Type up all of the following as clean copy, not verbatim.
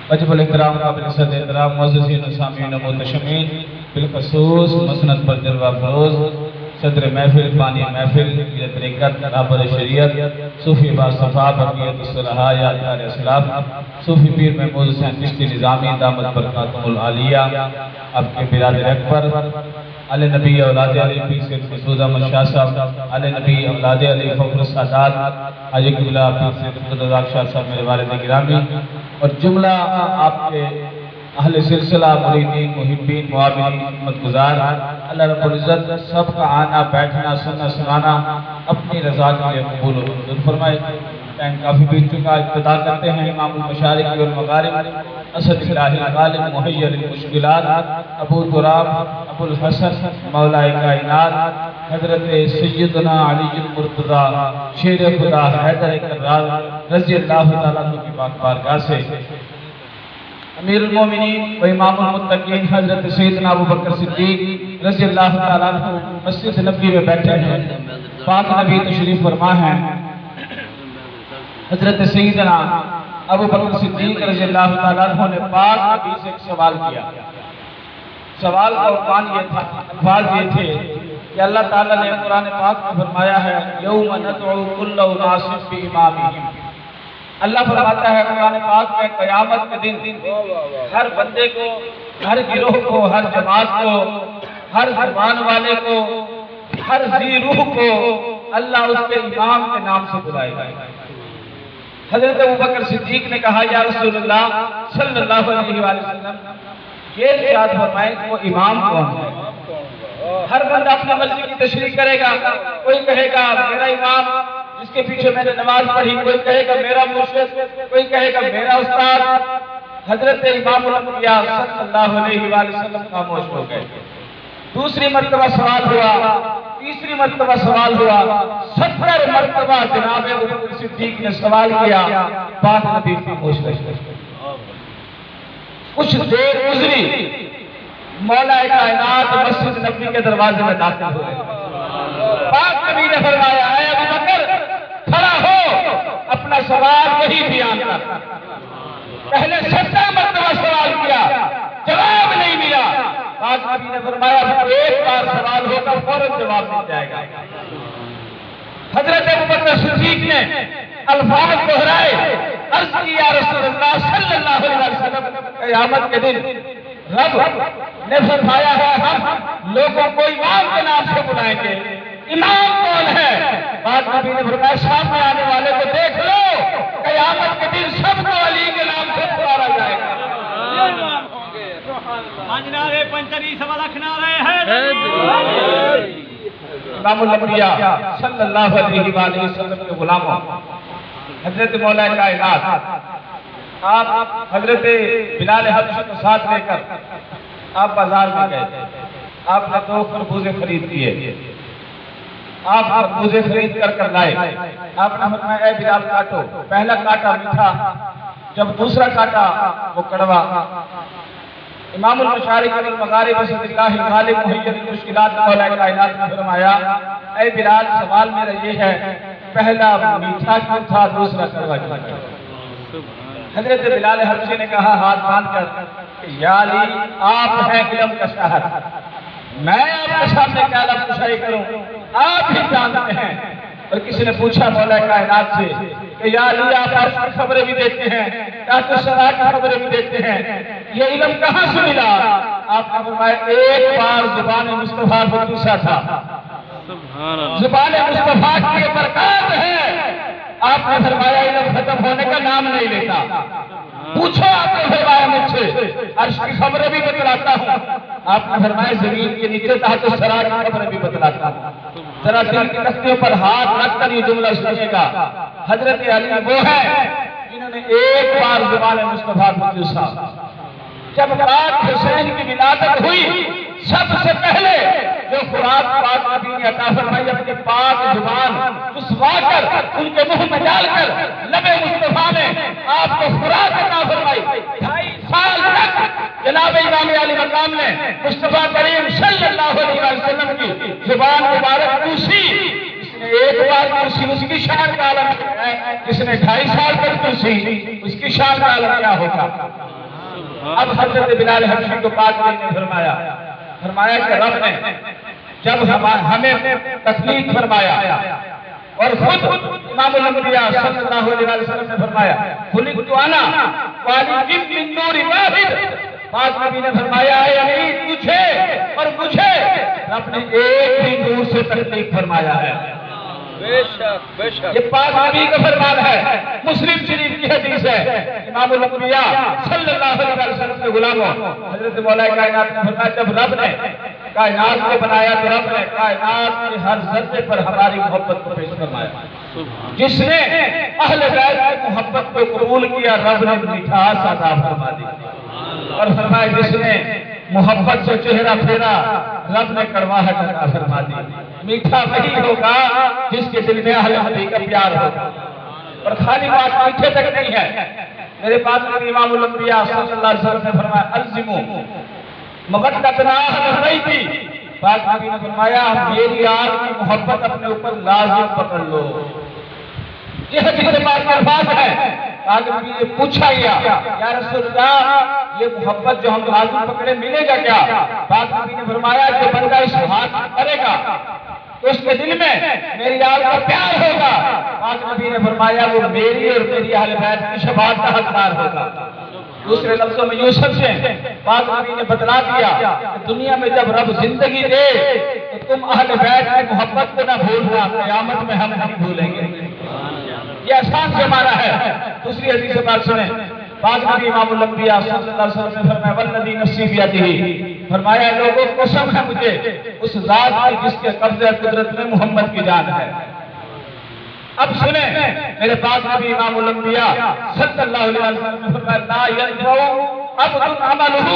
وجب الاحترام قابل صد احترام معززین و سامعین و محتشمین، بالخصوص مسند پر جلوہ افروز صدر محفل، بانی محفل، پیر طریقت، رہبر شریعت، صوفی باصفا، بقیت الصلحاء، یادگار اسلاف، صوفی پیر محمود حسین چشتی نظامی دامت برکاتہم العالیہ، آپ کے برادر اکبر، علی نبی اولاد علی پیر سید مسعود احمد شاہ صاحب، علی نبی اولاد علی فخر السادات حاجی قبلہ پیر سید عبدالرزاق شاہ صاحب میرے والد گرامی، اور جملہ آپ کے اہل سلسلہ، مریدین، محبین، معاونین، خدمت گزار، اللہ رب العزت سب کا آنا، بیٹھنا، سننا، سنانا اپنی رضا کے لیے قبول و منظور فرمائے۔ ٹائم کافی بیت چکا، ابتدا کرتے ہیں امام المشارق والمغارب، اسد الہ الغالب، محیر المشکلات، ابو تراب، ابو الحسن، مولا کائنات، حضرت سیدنا علی المرتضی شیر خدا حیدر کرار رضی اللہ تعالیٰ عنہ کی پاک بارگاہ سے امیر المومنین و امام المتقین حضرت سیدنا ابو بکر صدیق رضی اللہ تعالیٰ عنہ مسجد نبوی میں بیٹھے ہیں، پاک نبی تشریف فرما ہیں۔ حضرت سیدنا ابو بکر صدیق رضی اللہ تعالیٰ عنہ نے پاک نبی سے ایک سوال کیا۔ سوال کا عنوان یہ تھا، الفاظ یہ تھے کہ اللہ تعالیٰ نے قرآن پاک میں فرمایا ہے یوم ندعو کل اناس بامامہم۔ اللہ فرماتا ہے قرآن پاک میں قیامت کے دن ہر بندے کو، ہر گروہ کو، ہر جماعت کو، ہر زبان والے کو، ہر ذی روح کو اللہ اس کے امام کے نام سے بلائے گا۔ حضرت ابوبکر صدیق نے کہا یا رسول اللہ صلی اللہ علیہ وآلہ وسلم یہ ارشاد فرمائیں کہ وہ امام کون ہے؟ ہر بندہ اپنی مرضی کی تشریح کرے گا، کوئی کہے گا میرا امام جس کے پیچھے میں نے نماز پڑھی، کوئی کہے گا میرا مرشد، کوئی کہے گا میرا استاد۔ حضرت امام الانبیاء صلی اللہ علیہ وآلہ وسلم خاموش ہو گئے۔ دوسری مرتبہ سوال ہوا، تیسری مرتبہ سوال ہوا، 70 مرتبہ جناب ابوبکر صدیق نے سوال کیا، پاک نبی خاموش رہے۔ کچھ دیر گزری، مولا کائنات مسجد نبوی کے دروازے میں داخل ہوئے۔ پاک نبی نے فرمایا اے ابوبکر کھڑا ہو، اپنا سوال وہی بیان کر۔ پہلے 70 مرتبہ سوال کیا، جواب نہیں ملا۔ پاک نبی نے فرمایا ایک بار سوال ہوگا فوراً جواب مل جائے گا۔ حضرت ابوبکر صدیق نے الفاظ دہرائے، عرض کی یا رسول اللہ صلی اللہ علیہ وسلم قیامت کے دن رب نے فرمایا ہے ہم لوگوں کو امام کے نام سے بلائیں گے، امام کون ہے؟ پاک نبی نے فرمایا سامنے آنے والے کو دیکھ لو، قیامت کے دن سب کو علی کے نام سے پکارا جائے گا۔ امام الانبیاء صلی اللہ علیہ وآلہ وسلم کے غلاموں حضرت مولا کائنات آپ حضرت بلال حبشی کو ساتھ لے کر آپ بازار میں گئے، آپ نے 2 خربوزے خرید کیے، آپ خربوزے خرید کر لائے۔ آپ نے فرمایا اے بلال کاٹو، پہلا کاٹا میٹھا، جب دوسرا کاٹا وہ کڑوا۔ امام المشارق والمغارب اسد اللہ الغالب محیر المشکلات مولا کائنات نے فرمایا اے بلال سوال میرا یہ ہے پہلا میٹھا کیوں تھا دوسرا کڑوا کیوں تھا؟ حضرت بلال حبشی نے کہا ہاتھ باندھ کر یا علی آپ ہیں علم کا شہر، میں آپ کے سامنے کیا لفظ کشائی کروں، آپ ہی جانتے ہیں۔ اور کسی نے پوچھا مولا کائنات سے کہ یا علی آپ عرش کی خبریں بھی دیکھتے ہیں، تحت الثری کی خبریں بھی دیکھتے ہیں، یہ علم کہاں سے ملا؟ آپ نے فرمایا ایک بار زبان مصطفیٰ کو پوچھا تھا، زبان مصطفیٰ کی برکات ہے۔ آپ نے فرمایا علم ختم ہونے کا نام نہیں لیتا، پوچھو آپ نے فرمایا مجھ سے، عرش کی خبریں بھی بتلاتا ہوں۔ آپ نے فرمایا زمین کے نیچے تحت الثری کی خبریں بھی بتلاتا ہوں۔ ذرا دل کی تختیوں پر ہاتھ رکھ کر یہ جملہ سنیے گا، حضرت علی وہ ہے جنہوں نے ایک بار زبان مصطفیٰ کو پوچھا۔ جب پاک حسین کی ولادت ہوئی سب سے پہلے جو خوراک پاک نبی نے عطا فرمائی اپنی پاک زبان چسوا کر ان کے منہ میں ڈال کر لب مصطفیٰ نے آپ کو خوراک عطا فرمائی۔ 2.5 سال تک جناب امام علی مقام نے مصطفیٰ کریم صلی اللہ علیہ وسلم کی زبان مبارک پوچھی، اس نے ایک بار کرسی اس کی شان کا عالم کیا ہے، جس نے 2.5 سال پر کرسی اس کی شان کا عالم کیا ہوگا۔ اب حضرت بلال حبشی کو پاک نے فرمایا کہ رب نے جب ہمیں تکلیف فرمایا اور خود امام الانبیاء صلی اللہ علیہ وسلم نے فرمایا خلقت انا وعلی من نور واحد، پاک نبی نے فرمایا ہے یعنی تجھے اور مجھے رب نے ایک ہی نور سے تخلیق فرمایا ہے۔ بے شک یہ پاک نبی کا فرمان ہے، مسلم شریف کی حدیث ہے۔ امام الانبیاء صلی اللہ علیہ وسلم کے غلاموں حضرت مولا کائنات نے فرمایا جب رب نے کائنات کو بنایا تو رب نے کائنات کے ہر ذرے پر ہماری محبت کو پیش فرمایا۔ جس نے اہل بیت کی محبت کو قبول کیا رب نے مٹھاس عطا فرما دی، اور فرمایا جس نے محبت سے چہرہ پھیرا رب نے کڑواہٹ عطا فرما دی۔ میٹھا وہی ہوگا جس کے دل میں اہل نبی کا پیار ہوگا، اور خالی بات میٹھے تک نہیں ہے۔ میرے پاس امام الانبیاء صلی اللہ علیہ وسلم نے فرمایا الزموا مودتنا اہل بیتی، پاک نبی نے فرمایا میری آپ کی محبت اپنے اوپر لازم پکڑ لو۔ یہ حدیث پاک کے الفاظ ہے۔ پاک نبی نے پوچھا یا رسول اللہ یہ محبت جو ہم لازم پکڑے ملے گا کیا؟ پاک نبی نے فرمایا جو بندہ اس ہاتھ کرے گا تو اس کے دل میں میری آپ کا پیار ہوگا۔ پاک نبی نے فرمایا وہ میری اور میری اہل بیت کی شفاعت کا حقدار ہوگا۔ دوسرے لفظوں میں یوسف سے پاک نبی نے بتلا دیا کہ دنیا میں جب رب زندگی دے تو تم اہل بیت کی محبت کو نہ بھولنا، قیامت میں ہم نہیں بھولیں گے۔ یہ آسان سے مانا ہے۔ دوسری حدیث بات سنیں، پاک نبی امام الانبیاء صلی اللہ علیہ وسلم نے فرمایا والذی نفسی بیدہ، فرمایا لوگوں قسم ہے مجھے اس ذات کی جس کے قبضہ قدرت میں محمد کی جان ہے۔ اب سنیں میرے پاک نبی امام الانبیاء صلی اللہ علیہ وسلم نے فرمایا لا ينفع عبد عملہ،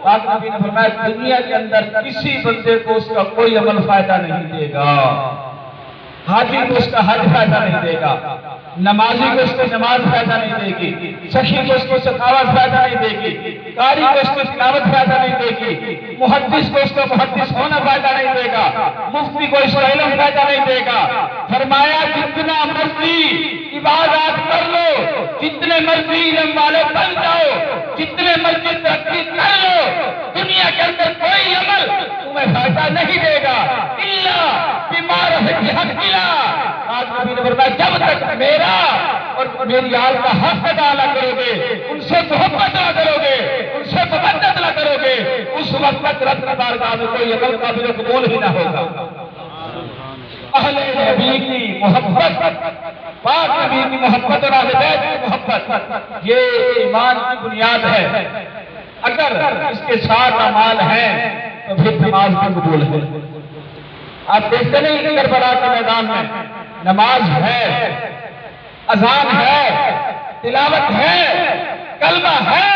پاک نبی نے فرمایا دنیا کے اندر کسی بندے کو اس کا کوئی عمل فائدہ نہیں دے گا۔ حاجی کو اس کا حج فائدہ نہیں دے گا، نمازی کو اس کی نماز فائدہ نہیں دے گی، سخی کو اس کی سخاوت فائدہ نہیں دے گی، قاری کو اس کی تلاوت فائدہ نہیں دے گی، محدث کو اس کا محدث ہونا فائدہ نہیں دے گا، مفتی کو اس کا علم فائدہ نہیں دے گا۔ فرمایا جتنا مرضی عبادات کر لو، جتنے مرضی علم والے بن جاؤ، جتنے مرضی ترقی کر لو، دنیا کے اندر کوئی عمل تمہیں فائدہ نہیں دے گا الا بیمار حق آج نبی نے فرمایا جب تک میرا اور میری آل کا حق ادا نہ کرو گے، ان سے محبت نہ کرو گے، ان سے مودت نہ کرو گے، اس وقت تک رب کی بارگاہ میں کوئی عمل قابل قبول ہی نہ ہوگا۔ اہل نبی کی محبت، پاک نبی کی محبت اور اہل بیت کی محبت یہ ایمان کی بنیاد ہے۔ اگر اس کے ساتھ اعمال ہیں تو پھر نماز بھی قبول ہے۔ آپ دیکھتے نہیں کہ کربلا کے میدان میں نماز ہے، اذان ہے، تلاوت ہے، کلمہ ہے،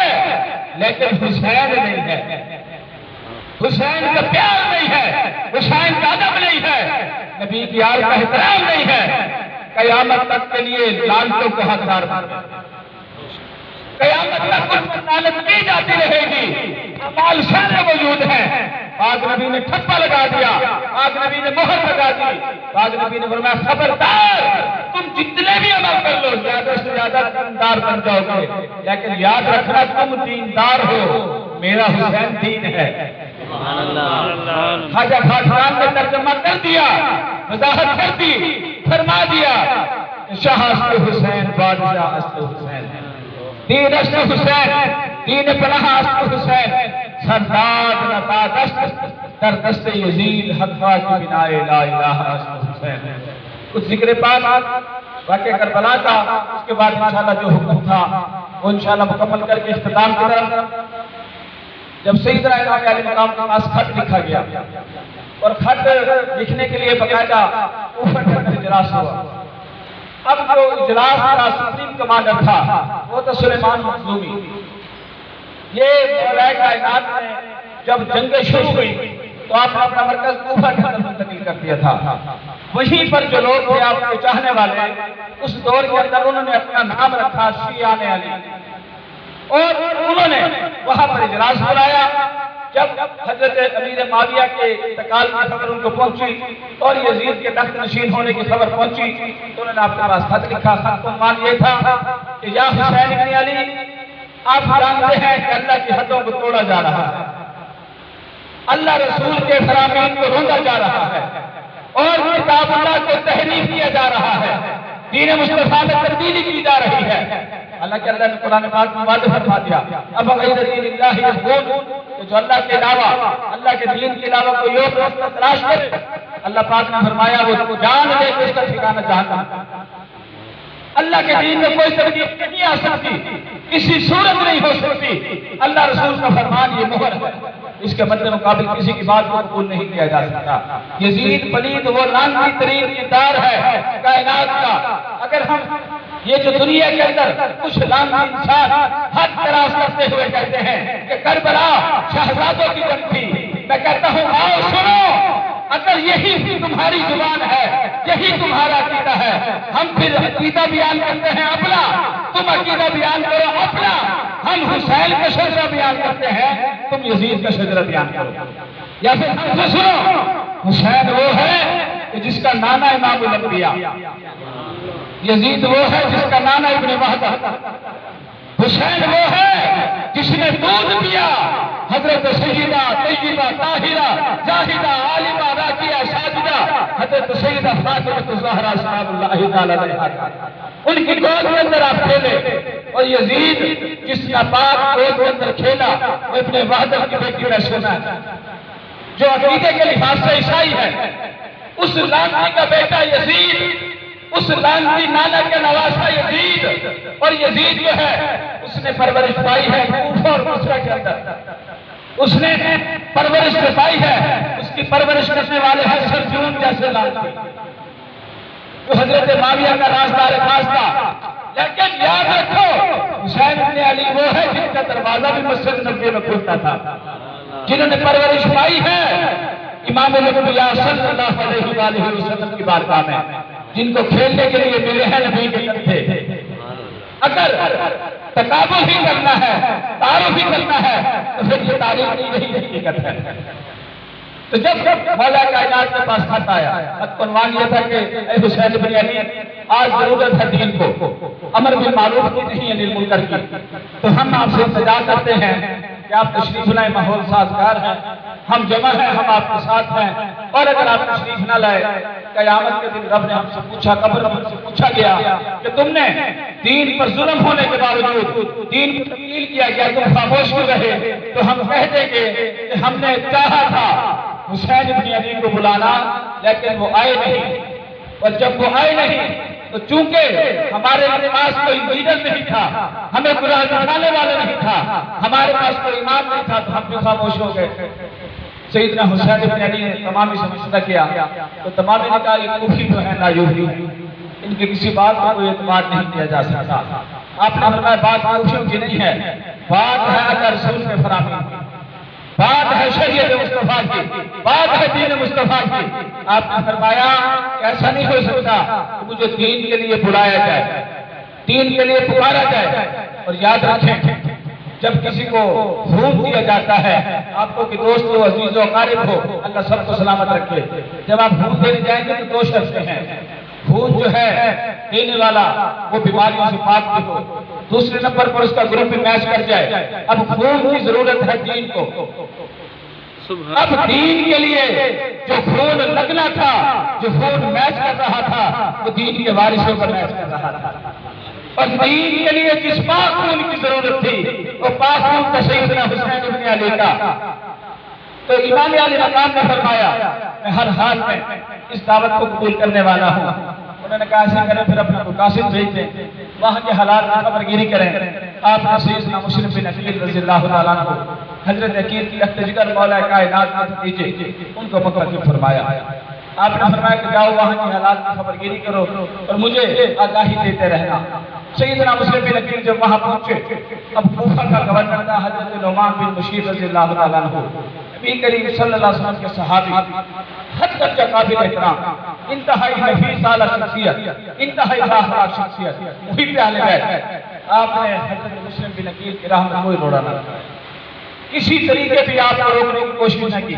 لیکن حسین نہیں ہے، حسین کا پیار نہیں ہے، حسین کا ادب نہیں ہے، نبی کی آل کا احترام نہیں ہے۔ قیامت تک کے لیے لعنتوں کو حقدار بنائے، قیامت تک ان پر لعنت کی جاتی رہے گی۔ اعمال سارے موجود ہیں، پاک نبی نے ٹھپا لگا دیا، پاک نبی نے مہر لگا دی، پاک نبی نے فرمایا خبردار تم جتنے بھی عمل کر لو زیادہ سے زیادہ دیندار بن جاؤ گے، لیکن یاد رکھنا تم دیندار ہو، میرا حسین دین ہے۔ خواجہ خاقان نے ترجمہ کر دیا، وضاحت کر دی، فرما دیا شاہ است حسین بادشاہ است حسین، دین است حسین، دین پناہ است حسین، سرداد نتاد است در دست یزید حقا کی بنائے لا الہ است حسین۔ کچھ ذکر پاک واقعہ کربلا کا، اس کے بعد انشاءاللہ جو حکم تھا وہ انشاءاللہ مکمل کر کے اختتام کی طرف۔ جب سیدنا امام علی مقام کے پاس خط لکھا گیا اور خط لکھنے کے لیے باقاعدہ اوپر کے اندر اجلاس ہوا، اب جو اجلاس کا سپریم کمانڈر تھا وہ تو سلیمان مخزومی۔ یہ مولا کائنات نے جب جنگیں شروع ہوئی تو آپ نے اپنا مرکز کوفہ کے اندر منتقل کر دیا تھا۔ وہیں پر جو لوگ تھے آپ کے چاہنے والے، اس دور کے اندر انہوں نے اپنا نام رکھا شیعان علی، اور انہوں نے وہاں پر اجلاس بلایا جب حضرت امیر معاویہ کے انتقال کی خبر ان کو پہنچی اور یزید کے تخت نشین ہونے کی خبر پہنچی تو انہوں نے آپ کے پاس خط لکھا. خط کا عنوان یہ تھا کہ یا حسین بن علی، آپ جانتے ہیں کہ اللہ کی حدوں کو توڑا جا رہا ہے، اللہ رسول کے فرامین کو روندا جا رہا ہے اور کتاب اللہ کو تحریف کیا جا رہا ہے، دین مصطفیٰ میں تبدیلی کی جا رہی ہے. حالانکہ اللہ نے قرآن پاک میں واضح فرما دیا اب غیر دین اللہ یبغون، کہ جو اللہ کے علاوہ، اللہ کے دین کے علاوہ کوئی اور راستہ تلاش کرے، اللہ پاک نے فرمایا وہ جان لے کہ اس کا ٹھکانہ جہنم. اللہ کے دین میں کوئی تبدیلی نہیں آ سکتی، کسی صورت نہیں ہو سکتی. اللہ رسول کا فرمان یہ مہر ہے، اس کے مد مقابل کسی کی بات کو قبول نہیں کیا جا سکتا. یزید پلید وہ لعنتی ترین کردار ہے کائنات کا. اگر ہم یہ جو دنیا کے اندر کچھ لعنتی انسان حد تراز کرتے ہوئے کہتے ہیں کہ کربلا شہزادوں کی جنگ تھی، میں کہتا ہوں آؤ سنو، اگر یہی تمہاری زبان ہے، یہی تمہارا عقیدہ ہے، ہم پھر عقیدہ بیان کرتے ہیں اپنا، تم عقیدہ بیان کرو اپنا. ہم حسین کا شجرہ بیان کرتے ہیں، تم یزید کا شجرہ بیان کرو. یا پھر ہم سے سنو، حسین وہ ہے کہ جس کا نانا امام الانبیاء، یزید وہ ہے جس کا نانا ابن وہبہ، حسین وہ ہے جس نے دودھ پیا حضرت سیدہ طیبہ طاہرہ زاہدہ عالمہ راکیہ ساجدہ حضرت سیدہ فاطمہ الزہرا سلام اللہ تعالی علیہا، ان کی گود کے اندر آپ کھیلے. اور یزید جس ناپاک گود کے اندر کھیلا وہ ابن وہبہ کی بیٹی کا سنا ہے، جو عقیدے کے لحاظ سے عیسائی ہے. اس لعنتی کا بیٹا یزید، اس لعنتی نانا کے نواسا یزید، اور یزید جو ہے اس نے پرورش پائی ہے کوفہ اور بصرہ کے اندر، اس نے پرورش پائی ہے، اس کی پرورش کرنے والے ہیں سرجون جیسے لعنتی جو حضرت معاویہ کا رازدار خاص تھا. لیکن یاد رکھو حسین بن علی وہ ہے جن کا دروازہ بھی مسجد نبوی میں کھلتا تھا، جنہوں نے پرورش پائی ہے امام الانبیاء صلی اللہ علیہ وآلہ وسلم کی بارگاہ میں، جن کو کھیلنے کے لیے ملے ہیں نبی کے تھے. اگر تقابل ہی کرنا ہے، تعارف ہی کرنا ہے تو پھر یہ تاریخ نہیں رہی حقیقت ہے. تو جب مولا کائنات کے پاس خط آیا، خط کا عنوان یہ تھا کہ اے حسین بن علی، آج ضرورت ہے دین کو، امر بالمعروف کی نہیں انل منکر کی. تو ہم آپ سے التجا کرتے ہیں کہ آپ تشریف لائیں، ماحول سازگار ہیں، ہم جمع ہیں، ہم آپ کے ساتھ ہیں. اور اگر آپ تشریف نہ لائے، قیامت کے دن رب نے ہم سے پوچھا، قبر ہم سے پوچھا گیا کہ تم نے دین پر ظلم ہونے کے باوجود دین کو تبدیل کیا گیا، تم خاموش کیوں رہے؟ تو ہم کہہ دیں گے کہ ہم نے چاہا تھا حسین بن علی کو بلانا، لیکن وہ آئے نہیں. اور جب وہ آئے نہیں تو چونکہ ہمارے پاس کوئی لیڈر نہیں تھا، ہمیں گناہ دکھانے والا نہیں تھا، ہمارے پاس کوئی امام نہیں تھا، تو ہم بھی خاموش ہو گئے. سیدنا حسین بن علی نے تمامی سے مشورہ کیا تو تمامی نے کہا یہ کوفی جو ہے نایوبی، ان کی کسی بات کو کوئی اعتماد نہیں کیا جا سکتا. آپ نے فرمایا بات کوفیوں کی نہیں ہے، بات ہے اللہ رسول کے فرامین کی، بات ہے شریعت مصطفیٰ کی، بات ہے دین مصطفیٰ کی. آپ نے فرمایا کہ ایسا نہیں ہو سکتا کہ مجھے دین کے لیے بلایا جائے، دین کے لیے پکارا جائے. اور یاد رکھیں جب کسی کو خون دیا جاتا ہے، آپ کو کہ دوست ہو، عزیز ہو، قارب ہو، اللہ سب کو سلامت رکھے. جب آپ خون دینے جائیں گے تو دو شرطیں ہیں. خون جو ہے دینے والا وہ بیماریوں سے پاک بھی ہو، دوسرے نمبر پر اس کا گروپ بھی میچ کر جائے. اب خون کی ضرورت ہے دین کو. اب دین کے لیے جو خون لگنا تھا، جو خون میچ کر رہا تھا، وہ دین کے وارثوں پر میچ کر رہا تھا. اور دین کے لیے جس پاک خون کی ضرورت تھی وہ پاک خون کا سیدنا حسین بن علی کا. تو امام علی مقام نے فرمایا میں ہر حال میں اس دعوت کو قبول کرنے والا ہوں. انہوں نے کہا ایسا کریں پھر اپنا قاصد بھیج دیں، وہاں کے حالات کی خبر گیری کریں. آپ نے سیدنا مسلم بن عقیل رضی اللہ تعالیٰ عنہ حضرت عقیل کی لخت جگر مولا کائنات کے بھتیجے ان کو مقرر فرمایا. آپ نے فرمایا کہ جاؤ وہاں کی حالات کی خبر گیری کرو اور مجھے آگاہی دیتے رہنا. سیدنا مسلم بن عقیل جب وہاں پہنچے، اب کوفہ کا گورنر تھا حضرت نعمان بن بشیر رضی اللہ تعالیٰ عنہ، نبی کریم صلی اللہ علیہ وسلم کے صحابی، حد درجہ قابل احترام، انتہائی نفیس اعلیٰ شخصیت، انتہائی بااخلاق شخصیت، محب اہل بیت. آپ نے حضرت مسلم بن عقیل کی راہ میں کوئی روڑا نہ لگایا. کسی طریقے بھی آپ کو روکنے کی کوشش نہ کی۔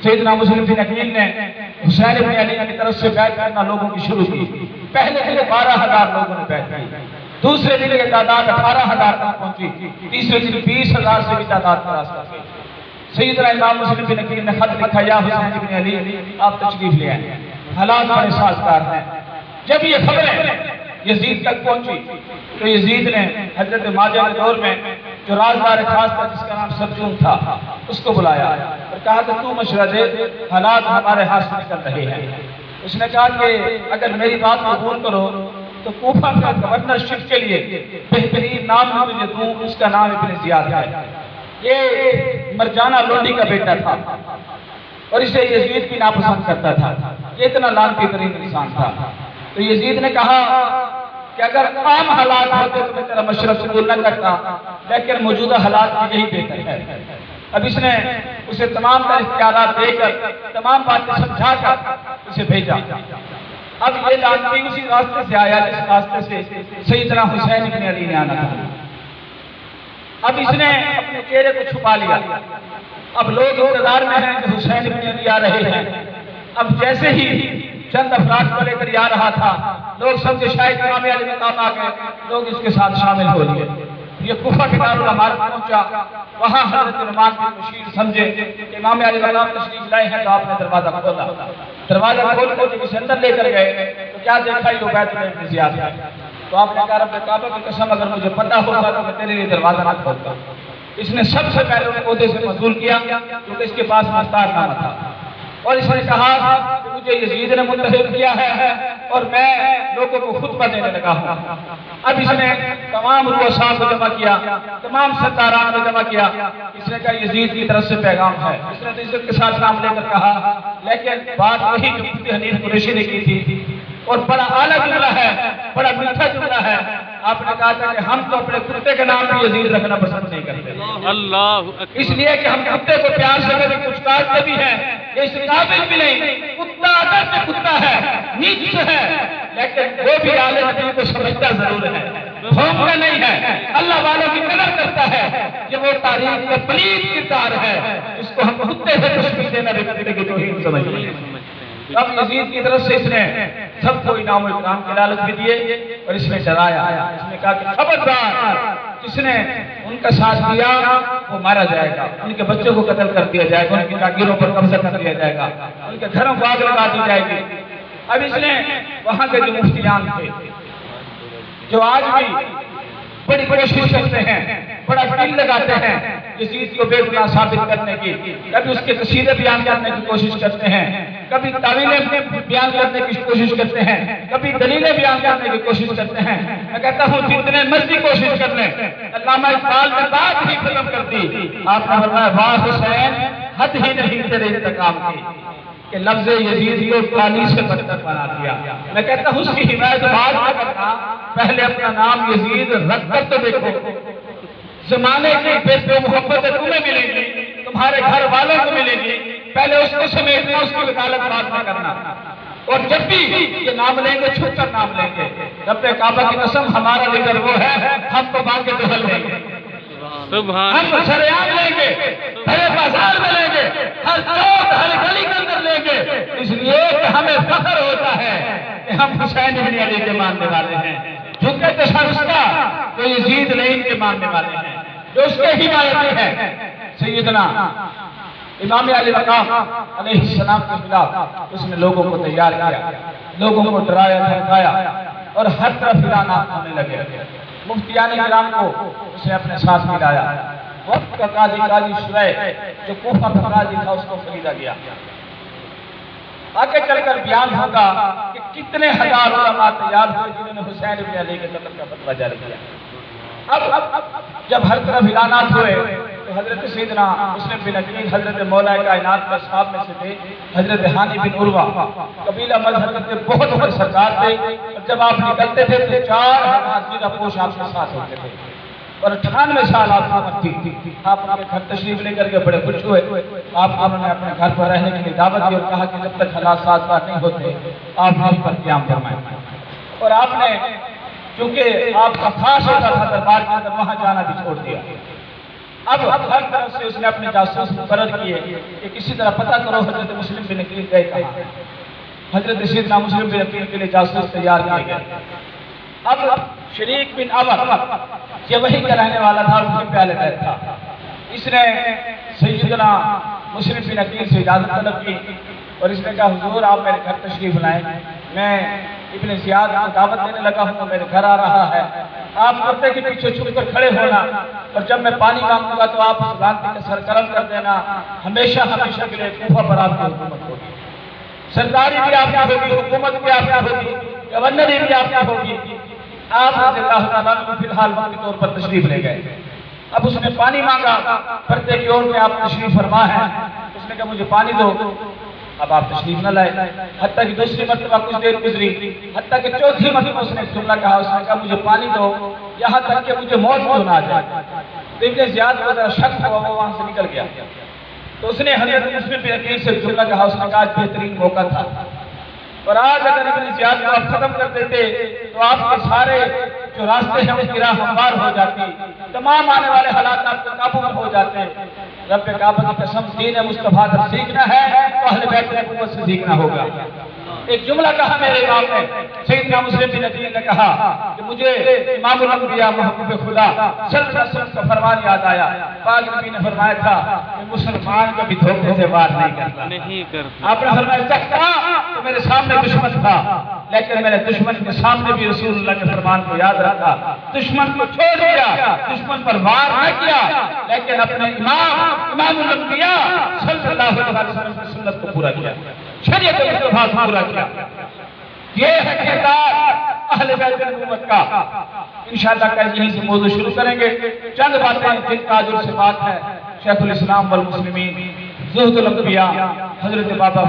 سیدنا مسلم بن عقیل نے حسین بن علی کی طرف سے بیعت کرنا لوگوں کی شروع کی۔ پہلے دن 12,000 لوگوں نے بیعت کی، دوسرے دن کی تعداد 18,000 تک پہنچی، تیسرے دن 20,000 سے بھی تعداد کراس کر گئی۔ سیدنا امام مسلم بن عقیل نے خط لکھا، یا حسین بن علی آپ تشریف لے آئیں، حالات بڑے سازگار ہیں۔ جب یہ خبریں یزید تک پہنچی تو یزید نے حضرت ماجہ کے دور میں جو رازدار خاص تھا جس کا نام سرجون تھا اس کو بلایا اور کہا کہ تو مشورہ دے، حالات ہمارے ہاتھ سے نکل رہے ہیں۔ اس نے کہا کہ اگر میری بات قبول کرو تو کوفہ کا گورنرشپ کے لیے بہترین نام میں تجھے دوں، اس کا نام ابن زیاد ہے۔ یہ مرجانہ لونڈی کا بیٹا تھا اور اسے یزید بھی ناپسند کرتا تھا، یہ اتنا لعنتی ترین انسان تھا۔ تو یزید نے کہا کہ اگر عام حالات ہوتے تو میں تیرا مشورہ قبول نہ کرتا، لیکن موجودہ حالات میں یہی بہتر ہے۔ اب اس نے اسے تمام تر اختیارات دے کر، تمام باتیں سمجھا کر اسے بھیجا۔ اب یہ لعنتی اسی راستے سے آیا جس راستے سے سیدنا حسین بن علی نے آنا تھا۔ اب اس نے اپنے چہرے کو چھپا لیا۔ اب لوگ انتظار میں ہیں کہ حسین بن علی آ رہے ہیں۔ اب جیسے ہی چند افراد کو لے کر آ رہا تھا، لوگ سمجھے شاید امام علی مقام آ گئے، لوگ اس کے ساتھ شامل ہو لیے۔ یہ کوفہ کے دارالعمارت پہنچا، وہاں حضرت نعمان بن بشیر سمجھے کہ امام علی مقام تشریف لائے ہیں، تو آپ نے دروازہ کھولا۔ دروازہ کھول کر جب اسے اندر لے کر گئے تو کیا دیکھا، یہ بیت اللہ ابن زیاد ہے۔ تو آپ نے کہا رب کعبہ کی قسم اگر مجھے پتہ ہوتا تو میں تیرے لیے دروازہ نہ کھولتا۔ اس نے سب سے پہلے انہیں عہدے سے معزول کیا کیونکہ اس کے پاس مختار نامہ تھا، اور اس نے کہا کہ مجھے یزید نے منتخب کیا ہے اور میں لوگوں کو خطبہ دینے لگا ہوں۔ اب اس نے تمام رؤساء کو جمع کیا، تمام سرداران کو جمع کیا۔ اس نے کہا یزید کی طرف سے پیغام ہے۔ اس نے عزت کے ساتھ نام لے کر کہا، لیکن بات وہی جو مفتی حنیف قریشی نے کی تھی، اور بڑا اعلیٰ جملہ ہے، بڑا میٹھا جملہ ہے۔ آپ نے کہا تھا کہ ہم تو اپنے کتے کے نام بھی یزید رکھنا پسند نہیں کرتے، اس لیے کہ ہم کتے کو پیار سے کبھی کچھ کاٹتے بھی ہیں، یہ اس قابل بھی نہیں۔ کتا اگر سے کتا ہے، نیچ ہے، لیکن وہ بھی اعلیٰ نبی کو سمجھتا ضرور ہے، بھونکتا نہیں ہے، اللہ والوں کی قدر کرتا ہے کہ وہ تاریخ کا پلید کردار ہے، اس کو ہم کتے سے تشبیہ دینا بھی کتے کی توہین سمجھتے ہیں۔ اب یزید کی طرف سے اس نے سب کو انعام و اکرام کی لالچ بھی دیے اور اس نے ڈرایا۔ اس نے کہا کہ خبردار، جس نے ان کا ساتھ دیا وہ مارا جائے گا، ان کے بچوں کو قتل کر دیا جائے گا، ان کی جاگیروں پر قبضہ کر دیا جائے گا، ان کے گھروں کو آگ لگا دی جائے گی۔ اب اس نے وہاں کے جو مفتیان تھے، جو آج بھی بڑی کوشش کرتے ہیں، بڑا دل لگاتے ہیں یزید کو بے گناہ ثابت کرنے کی، کبھی اس کے قصیدے بیان کرنے کی کوشش کرتے ہیں، کبھی تعویلیں بیان کرنے کی کوشش کرتے ہیں، کبھی دلیلیں بیان کرنے کی کوشش کرتے ہیں۔ میں کہتا ہوں جتنے مرضی کوشش کر لیں، علامہ اقبال نے بات ہی ختم کر دی۔ آپ نے فرمایا واہ حسین حد ہی نہیں تیرے انتقام کی، کہ لفظ یزید کو کالی سے بدتر بنا دیا۔ میں کہتا ہوں اس کی حمایت بعد نہ کرنا، پہلے اپنا نام یزید رکھ کر تو دیکھو۔ زمانے کی بے محبت تمہیں ملے گی، تمہارے گھر والوں کو ملے گی، پہلے اس کو سمیٹنا، اس کی وکالت بات نہ کرنا۔ اور جب بھی یہ نام لیں گے چھپ کر نام لیں گے، رب کعبہ کی قسم ہمارا لیڈر وہ ہے، ہم تو مانگ کے دہل لیں گے، ہم شریعت لیں گے، بڑے بازار میں لیں گے، ہر چوک ہر گلی کے اندر لیں گے، اس لیے کہ ہمیں فخر ہوتا ہے کہ ہم حسین بن علی کے ماننے والے ہیں۔ جھکے تشخص کا تو یزید نہیں کے ماننے والے ہیں، جو اس کے حمایتی ہیں۔ سیدنا امام علی مقام علیہ السلام کے خلاف اس نے لوگوں کو تیار کیا، لوگوں کو ڈرایا دھمکایا اور ہر طرف اعلانات ہونے لگے۔ مفتیان کرام کو اس نے اپنے ساتھ ملایا۔ وقت کا قاضی شریح جو کوفہ کا قاضی تھا اس کو خریدا گیا۔ آگے چل کر بیان ہوگا کہ کتنے ہزار علماء تیار ہوئے جنہوں نے حسین بن علی کے قتل کا فتویٰ جاری کیا۔ اب جب ہر طرف اعلانات ہوئے تو حضرت سیدنا مسلم بن عقیل حضرت مولا کائنات کے اصحاب میں سے تھے، حضرت ہانی بن عروہ قبیلہ مذہب کے بہت بڑے سردار تھے، اور جب آپ نکلتے تھے تو 4,000 زیرہ پوش آپ کے ساتھ ہوتے تھے، اور 98 سال آپ عمر تھی۔ آپ اپنے گھر تشریف لے کر کے بڑے خوش ہوئے، آپ انہوں نے اپنے گھر پر رہنے کی دعوت دی اور کہا کہ جب تک حالات سازگار نہیں ہوتے آپ یہیں پر قیام فرمائیں۔ اور آپ نے چونکہ آپ کا خاص ہوتا تھا دربار کے اندر، وہاں جانا بھی چھوڑ دیا۔ اب ہر طرف سے اس نے اپنے جاسوس مقرر کیے کہ کسی طرح پتہ کرو حضرت مسلم بن عقیل گئے کہاں. حضرت سیدنا مسلم بن عقیل کے لیے جاسوس تیار کیے گئے. اب شریک بن عمر یہ وہی کا رہنے والا تھا، اس کے پیالے بیت تھا. اس نے سیدنا مسلم بن عقیل سے اجازت طلب کی اور اس نے کہا حضور آپ میرے گھر تشریف لائیں، میں ابن زیاد کو دعوت دینے لگا ہوں، میرے گھر آ رہا ہے. آپ پردے کے پیچھے چھپ کر کھڑے ہونا اور جب میں پانی مانگوں گا تو آپ اس لانتی کا سرگرم کر دینا. ہمیشہ ہمیشہ کے لیے کوفہ پر آپ کی حکومت ہوگی، سرداری بھی آپ کی ہوگی، حکومت بھی آپ کی ہوگی، گورنری بھی آپ کی ہوگی. آپ رضی اللہ تعالیٰ عنہ فی الحال وقت کے طور پر تشریف لے گئے. اب اس نے پانی مانگا، پردے کی اور میں آپ تشریف فرما ہے. اس نے کہا مجھے پانی دو. اب آپ تشریف نہ لائے، حتیٰ کہ دوسری مرتبہ کچھ دیر گزری، حتیٰ کہ چوتھی مرتبہ اس نے جملہ کہا. اس نے کہا مجھے پانی دو یہاں تک کہ مجھے موت کیوں نہ آ جائے. تو ابن زیاد کو ذرا شک ہوا، وہ وہاں سے نکل گیا. تو اس نے حضرت مسلم بن عقیل سے جملہ کہا. اس نے کہا آج بہترین موقع تھا اور آج اگر ابن زیاد کو آپ ختم کر دیتے تو آپ کے سارے جو راستے ہیں اس کی راہ ہموار ہو جاتی، تمام آنے والے حالات آپ کے قابو میں ہو جاتے. رب کعبہ کی قسم دین مصطفیٰ کا سیکھنا ہے تو اہل بیت نبوت سے سیکھنا ہوگا. ایک جملہ کہا میرے امام نے، سیدنا مسلم بن عقیل نے کہا کہ مجھے امام الانبیاء محبوب خدا صلی اللہ علیہ وسلم کا فرمان یاد آیا. پاک نبی نے فرمایا تھا کہ مسلمان کبھی دھوکے سے وار نہیں کرتا. آپ نے فرمایا سکتا تو میرے سامنے دشمن تھا لیکن میں نے دشمن کے سامنے بھی رسول اللہ کے فرمان کو یاد رکھا. دشمن کو چھوڑ دیا، دشمن پر وار نہ کیا، لیکن اپنے امام الانبیاء صلی اللہ علیہ وسلم کی سنت کو پورا کیا، شریعت مصطفیٰ کو پورا کیا. یہ ہے کردار اہل بیت نبوت کا. انشاءاللہ کل یہیں سے موضوع شروع کریں گے. چند باتیں جن کا عجر سے بات ہے. شیخ الاسلام والمسلمین، زہد الانبیاء، حضرت بابا